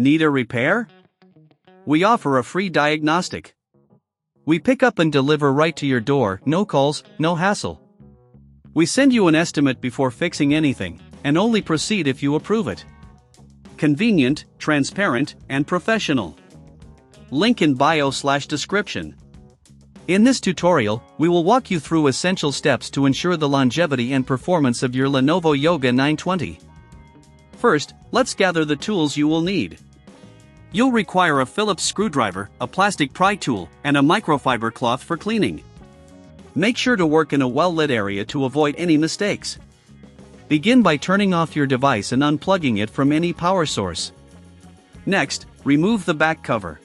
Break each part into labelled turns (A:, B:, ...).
A: Need a repair? We offer a free diagnostic. We pick up and deliver right to your door, no calls, no hassle. We send you an estimate before fixing anything, and only proceed if you approve it. Convenient, transparent, and professional. Link in bio/description. In this tutorial, we will walk you through essential steps to ensure the longevity and performance of your Lenovo Yoga 920. First, let's gather the tools you will need. You'll require a Phillips screwdriver, a plastic pry tool, and a microfiber cloth for cleaning. Make sure to work in a well-lit area to avoid any mistakes. Begin by turning off your device and unplugging it from any power source. Next, remove the back cover.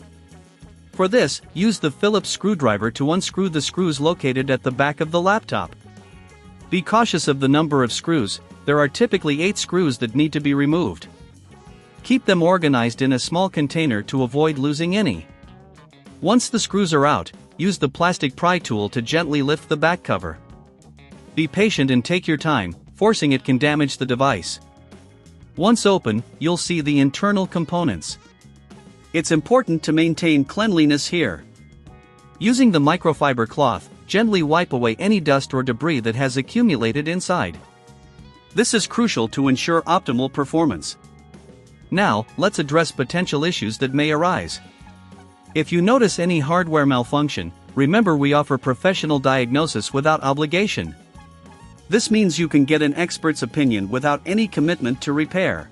A: For this, use the Phillips screwdriver to unscrew the screws located at the back of the laptop. Be cautious of the number of screws. There are typically 8 screws that need to be removed. Keep them organized in a small container to avoid losing any. Once the screws are out, use the plastic pry tool to gently lift the back cover. Be patient and take your time, forcing it can damage the device. Once open, you'll see the internal components. It's important to maintain cleanliness here. Using the microfiber cloth, gently wipe away any dust or debris that has accumulated inside. This is crucial to ensure optimal performance. Now, let's address potential issues that may arise. If you notice any hardware malfunction, remember we offer professional diagnosis without obligation. This means you can get an expert's opinion without any commitment to repair.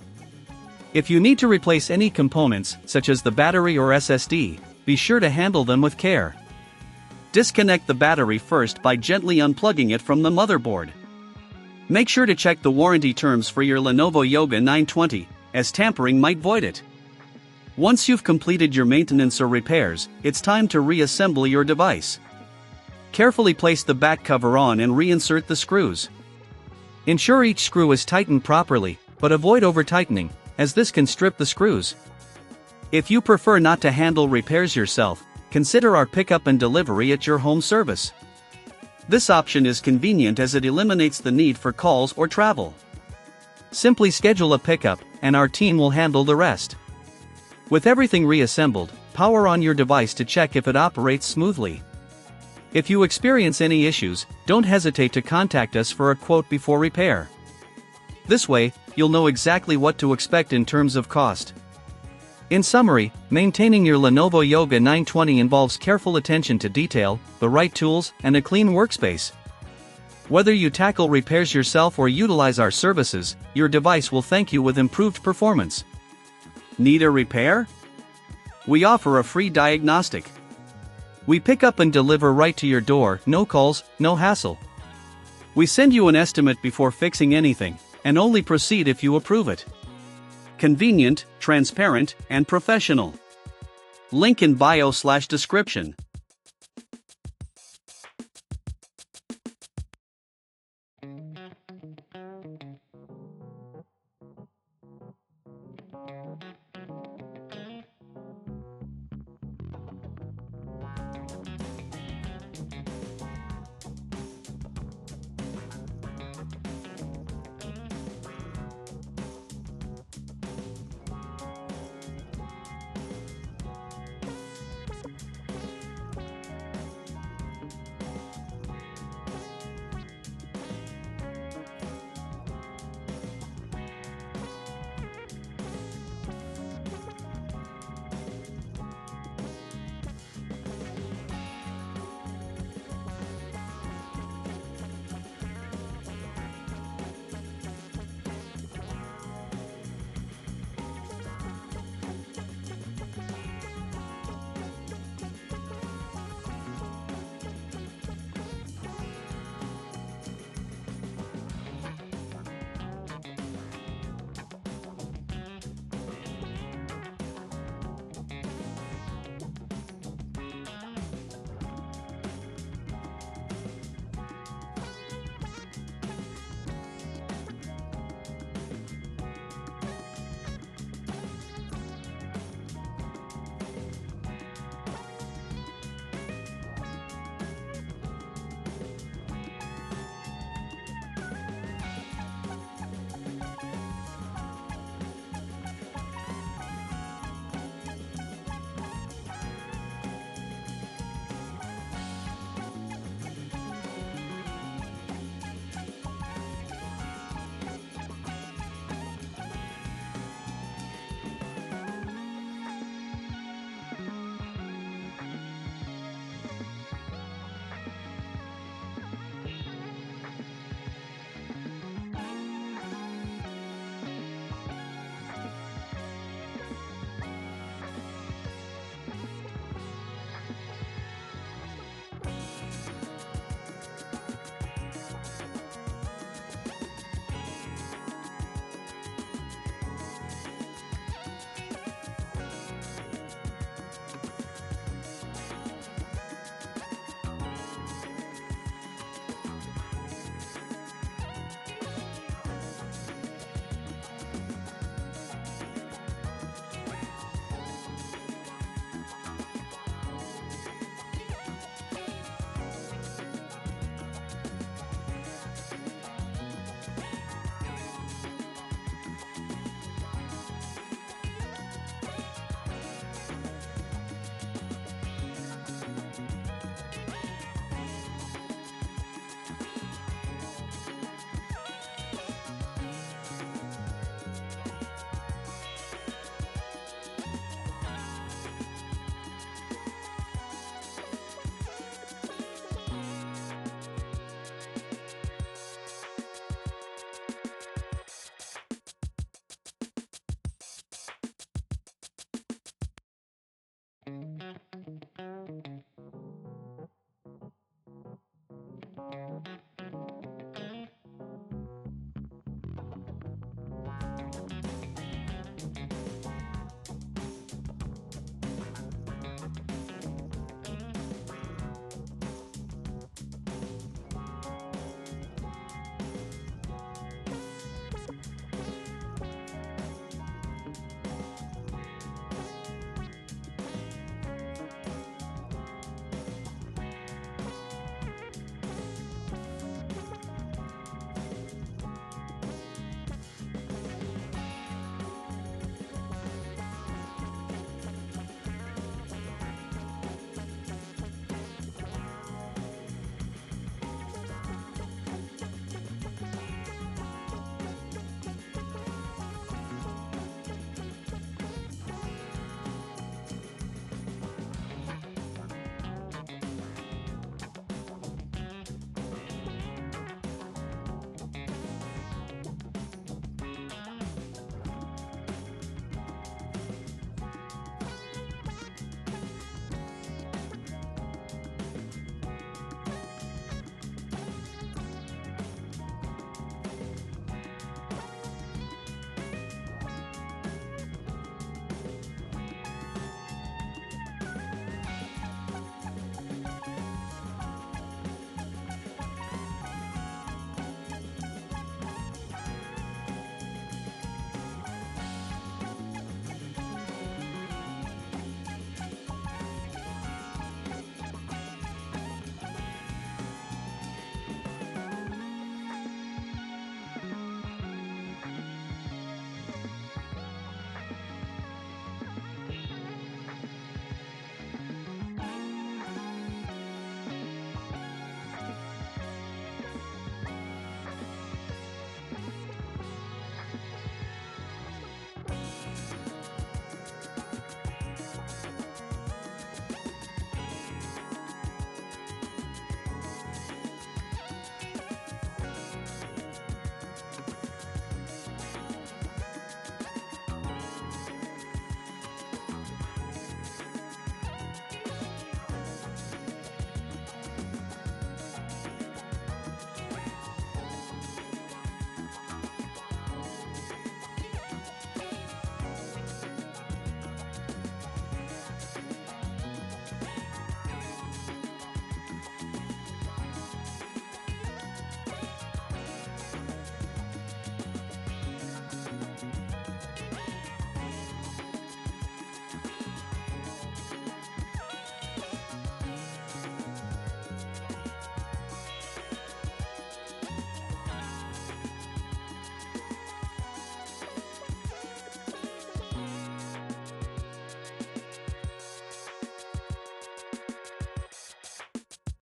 A: If you need to replace any components, such as the battery or SSD, be sure to handle them with care. Disconnect the battery first by gently unplugging it from the motherboard. Make sure to check the warranty terms for your Lenovo Yoga 920, as tampering might void it. Once you've completed your maintenance or repairs, it's time to reassemble your device. Carefully place the back cover on and reinsert the screws. Ensure each screw is tightened properly, but avoid over-tightening, as this can strip the screws. If you prefer not to handle repairs yourself, consider our pickup and delivery at your home service. This option is convenient as it eliminates the need for calls or travel. Simply schedule a pickup, and our team will handle the rest. With everything reassembled, power on your device to check if it operates smoothly. If you experience any issues, don't hesitate to contact us for a quote before repair. This way, you'll know exactly what to expect in terms of cost. In summary, maintaining your Lenovo Yoga 920 involves careful attention to detail, the right tools, and a clean workspace. Whether you tackle repairs yourself or utilize our services, your device will thank you with improved performance. Need a repair? We offer a free diagnostic. We pick up and deliver right to your door, no calls, no hassle. We send you an estimate before fixing anything, and only proceed if you approve it. Convenient, transparent, and professional. Link in bio/description.